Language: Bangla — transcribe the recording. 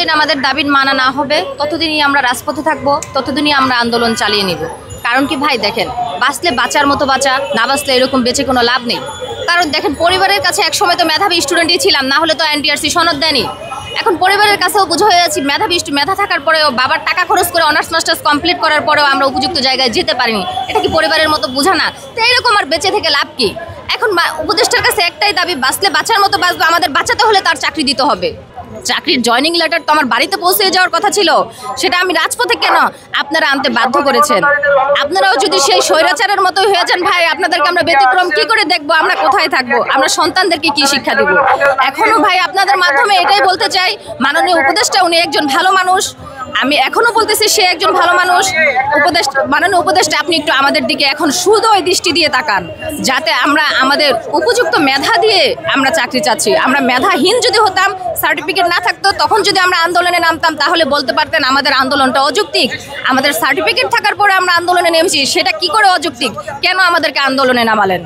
যতদিন আমাদের দাবি মানা না হবে ততদিনই আমরা রাজপথে থাকবো, ততদিনই আমরা আন্দোলন চালিয়ে নিব। কারণ কি ভাই দেখেন, বাঁচলে বাঁচার মতো বাঁচা, না বাঁচলে এরকম বেঁচে কোনো লাভ নেই। কারণ দেখেন পরিবারের কাছে একসময় তো মেধাবী স্টুডেন্টই ছিলাম, না হলে তো এনটিআরসি সনদ দেয়নি। এখন পরিবারের কাছেও বুঝে হয়ে যাচ্ছি মেধা থাকার পরেও, বাবার টাকা খরচ করে অনার্স মাস্টার্স কমপ্লিট করার পরেও আমরা উপযুক্ত জায়গায় যেতে পারিনি। এটা কি পরিবারের মতো বোঝা না? তো এরকম আর বেঁচে থেকে লাভ কি? এখন উপদেষ্টার কাছে একটাই দাবি, বাঁচলে বাঁচার মতো বাঁচবে, আমাদের বাঁচাতে হলে তার চাকরি দিতে হবে। চাকরির জয়নিং লেটার তো আমার বাড়িতে পৌঁছে যাওয়ার কথা ছিল, সেটা আমি রাজপথে কেন আপনারা আনতে বাধ্য করেছেন? আপনারাও যদি সেই স্বৈরাচারের মতো হয়ে যান ভাই, আপনাদেরকে আমরা ব্যতিক্রম কি করে দেখবো? আমরা কোথায় থাকবো? আমরা সন্তানদেরকে কি শিক্ষা দেব? এখনো ভাই আপনাদের মাধ্যমে এটাই বলতে চাই, মাননীয় উপদেষ্টা উনি একজন ভালো মানুষ, আমি এখনো বলতেছি সে একজন ভালো মানুষ। মাননীয় উপদেষ্টা আপনি একটু আমাদের দিকে এখন সুদয় দৃষ্টি দিয়ে তাকান, যাতে আমরা আমাদের উপযুক্ত মেধা দিয়ে আমরা চাকরি চাচ্ছি। আমরা মেধাহীন যদি হতাম, সার্টিফিকেট না থাকতো, তখন যদি আমরা আন্দোলনে নামতাম তাহলে বলতে পারতেন আমাদের আন্দোলনটা অযৌক্তিক। আমাদের সার্টিফিকেট থাকার পরে আমরা আন্দোলনে নেমেছি, সেটা কি করে অযৌক্তিক? কেন আমাদেরকে আন্দোলনে নামালেন?